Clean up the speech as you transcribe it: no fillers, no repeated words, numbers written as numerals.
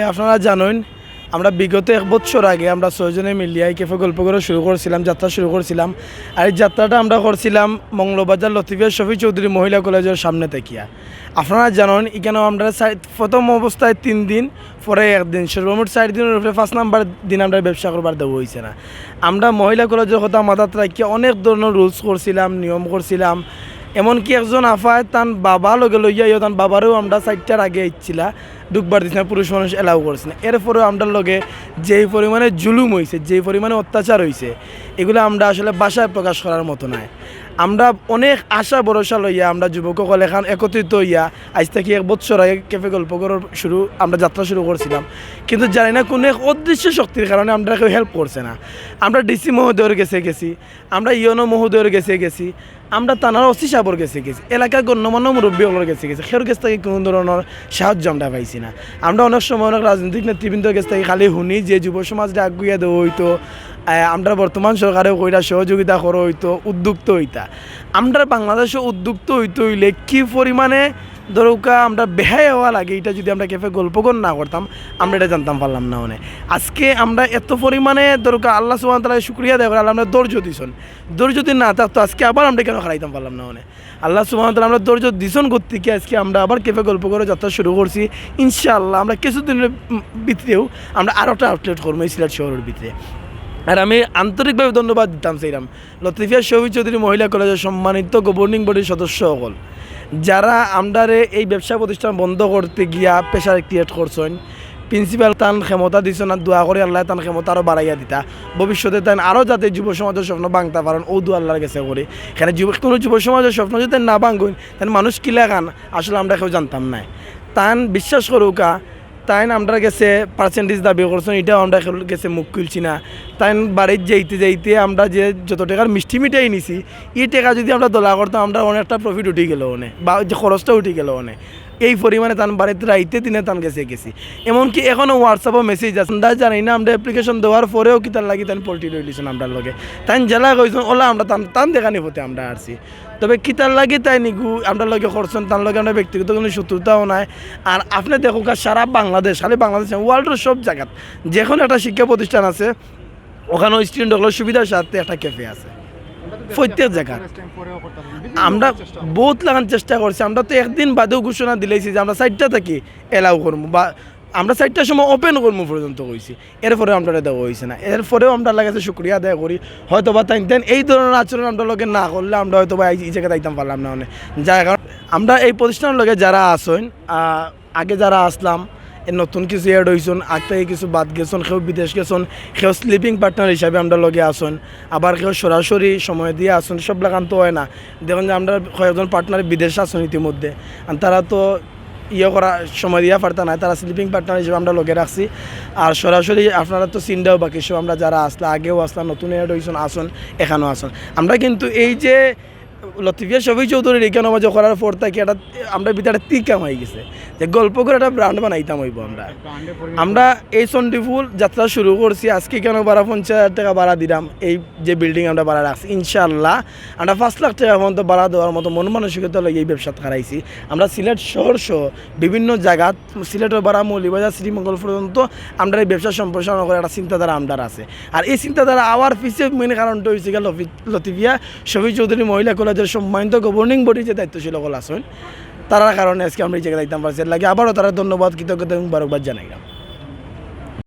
আপনারা জানেন আমরা বিগত 1 বছর আগে আমরা 6 জনে মিলিয়ে এই ক্যাফে গল্প করে শুরু করছিলাম, যাত্রা শুরু করছিলাম। আর এই যাত্রাটা আমরা করছিলাম মঙ্গলবাজার লতিফিয়া শফি চৌধুরী মহিলা কলেজের সামনে থেকিয়া। আপনারা জানেন এখানেও আমরা প্রথম অবস্থায় 3 দিন, পরে 1 দিন, সর্বমোট 4 দিনের উপরে 5 নাম্বার দিন আমরা ব্যবসা করবার দেওয়া হয়েছে না। আমরা মহিলা কলেজের কথা মাথাত রাখিয়া অনেক ধরনের রুলস করছিলাম, নিয়ম করছিলাম। এমনকি একজন আফায় তান বাবা লগে লইয়া তান বাবারও আমরা 4টার আগে ইচ্ছিলা ঢুকবার দিস না, পুরুষ মানুষ এলাও করছে না। এরপরেও আমরা লগে যেই পরিমাণে জুলুম হয়েছে, যেই পরিমাণে অত্যাচার হয়েছে, এগুলো আমরা আসলে ভাষায় প্রকাশ করার মতো নয়। আমরা অনেক আশা ভরসা লইয়া আমরা যুবকসকল এখন একত্রিত হইয়া আজ থেকে 1 বছর আগে ক্যাফে গল্প করার আমরা যাত্রা শুরু করছিলাম। কিন্তু জানি না কোনো এক অদৃশ্য শক্তির কারণে আমরা কেউ হেল্প করছে না। আমরা ডিসি মহোদয়ের গেছি, আমরা ইয়নো মহোদয়ের গেছি, আমরা তানার ওসি সাহেবের গেছি, এলাকার গণ্যমান্য মুরব্বীগুলোর গেছি। সের কাছ থেকে কোনো ধরনের সাহায্য আমরা পাইছি না। আমরা অনেক সময় অনেক রাজনৈতিক নেতৃবৃন্দের কাছ থেকে খালি শুনি যে যুব সমাজটা আগুইয়া দেওয়া হইতো, আমরা বর্তমান সরকারেও কইরা সহযোগিতা করা হইতো, উদ্যুক্ত হইতা। আমরা বাংলাদেশে উদ্যুক্ত হইতে হইলে কী পরিমাণে দরকা আমরা বেহায় হওয়া লাগে, এটা যদি আমরা ক্যাফে গল্পকর না করতাম আমরা এটা জানতাম পারলাম না। আজকে আমরা এত পরিমাণে দরকার আল্লাহ সুবহানাহু ওয়া তাআলা শুকরিয়া দেয় আমরা ধৈর্য দিছন। ধৈর্য যদি না থাকতো আজকে আবার আমরা কেন খারাইতাম পারলাম না। আল্লাহ সুবহানাহু ওয়া তাআলা আমরা ধৈর্য দিছন করতে কি আজকে আমরা আবার ক্যাফে গল্প করে যাত্রা শুরু করছি। ইনশাআল্লাহ আমরা কিছুদিনের ভিতরেও আমরা আরোটা আউটলেট করবো এই সিলেট শহরের ভিতরে। আর আমি আন্তরিকভাবে ধন্যবাদ দিতাম সেইরাম লতিফিয়া শফি চৌধুরী মহিলা কলেজের সম্মানিত গভর্নিং বডির সদস্য সকল, যারা আমরারে এই ব্যবসা প্রতিষ্ঠান বন্ধ করতে গিয়া প্রেশার ক্রিয়েট করছেন। প্রিন্সিপাল তান ক্ষমতা দিছ না, দোয়া করে আল্লাহ তান ক্ষমতা আরও বাড়াইয়া দিতা। ভবিষ্যতে তান আরও যাতে যুব সমাজের স্বপ্ন ভাঙতে পারেন ও দু আল্লাহর কাছে করে। এখানে কোনো যুব সমাজের স্বপ্ন যদি না ভাঙুন তাহলে মানুষ কিলা খান আসলে আমরা কেউ জানতাম না। তান বিশ্বাস করুকা তাই আমরা গেছে পার্সেন্টেজ দাবি করছেন, এটাও আমরা গেছে মুখ খুলছি না। তাই বাড়ির যাইতে আমরা যে যত টাকার মিষ্টি মিঠাই নিছি এই টাকা যদি আমরা দোলা করতাম আমরা অনেকটা প্রফিট উঠে গেল বা যে খরচটা উঠে গেল এই পরিমাণে তান বাড়িতে রাইতে দিনে তান গেছি। এমনকি এখনও হোয়াটসঅ্যাপও মেসেজ আছে, আমরা জানি না আমরা অ্যাপ্লিকেশন দেওয়ার পরেও কি তার লাগি তান পোল্ট্রি রইলিছেন আমরা লগে। তাই জেলা কইছেন ওলা আমরা তান দেখানি হতে আমরা আসছি। তবে কিতার লাগে তাই নিগু আমরা লগে করছেন, তার লগে আমরা ব্যক্তিগত কোনো শত্রুতাও নাই। আর আপনি দেখুক সারা বাংলাদেশ, খালি বাংলাদেশ ওয়ার্ল্ডের সব জায়গাত যেখানে একটা শিক্ষা প্রতিষ্ঠান আছে ওখানেও স্টুডেন্টগুলোর সুবিধার সাথে একটা ক্যাফে আছে প্রত্যেক জায়গা। আমরা বহুত লাগান চেষ্টা করছি। আমরা তো একদিন বাদেও ঘোষণা দিলেছি যে আমরা 4টা থেকে এলাও করবো বা আমরা 4টার সময় ওপেন করবো পর্যন্ত কইছি। এরপরেও আমরা দেওয়া হয়েছে না। এরপরেও আমরা লাগাছে শুক্রিয়া আদায় করি। হয়তো বা তাই এই ধরনের আচরণ আমরা লোকে না করলে আমরা হয়তো বা এই জায়গায় যাইতাম পারলাম না। যার কারণ আমরা এই প্রতিষ্ঠানের লোকে যারা আসেন, আগে যারা আসলাম নতুন কিছু এড হয়েছেন, আগ থেকে কিছু বাদ গেছেন, কেউ বিদেশ গেছেন, কেউ স্লিপিং পার্টনার হিসাবে আমরা লগে আসেন, আবার কেউ সরাসরি সময় দিয়ে আসেন। সব লাগান তো হয় না। দেখুন যে আমরা কয়েকজন পার্টনার বিদেশ আসেন ইতিমধ্যে, আর তারা তো করা সময় দিয়া পারতা না, তারা স্লিপিং পার্টনার হিসেবে আমরা লগে রাখছি। আর সরাসরি আপনারা তো চিন্তাও বাকি সব আমরা যারা আসলে আগেও আসলাম, নতুন এড হয়েছেন আসুন, এখানেও আসুন। আমরা কিন্তু এই যে লতিফিয়া শফি চৌধুরীর এখানে মাঝে করার পর থেকে একটা আমরা ভিতরে তিকাম হয়ে গেছে যে গল্প করে একটা ব্র্যান্ড বানাইতাম হইব। আমরা এই চণ্ডীফুল যাত্রা শুরু করছি। আজকে কেন 50,000 টাকা ভাড়া দিলাম এই যে বিল্ডিং আমরা ভাড়া রাখছি। ইনশাআল্লাহ আমরা 5 লাখ টাকা পর্যন্ত ভাড়া দেওয়ার মতো মন মানসিকতা লই এই ব্যবসা হারাইছি। আমরা সিলেট শহর সহ বিভিন্ন জায়গা, সিলেটের বাড়া মৌলিবাজার শ্রীমঙ্গল পর্যন্ত আমরা এই ব্যবসা সম্প্রসারণ করে একটা চিন্তাধারা আমরা আছে। আর এই চিন্তাধারা আওয়ার পিছিয়ে মেন কারণটা হয়েছে গেল লতিফিয়া শফি চৌধুরী মহিলা কলেজের সম্মানিত গভর্নিং বডি যে দায়িত্বশীল সকল আছেন, তার কারণে আজকে আমরা এই জায়গায় দায়িত্ব পাচ্ছি। লাগে আবারও তারা ধন্যবাদ, কৃতজ্ঞতা এবং মুবারকবাদ জানাইলাম।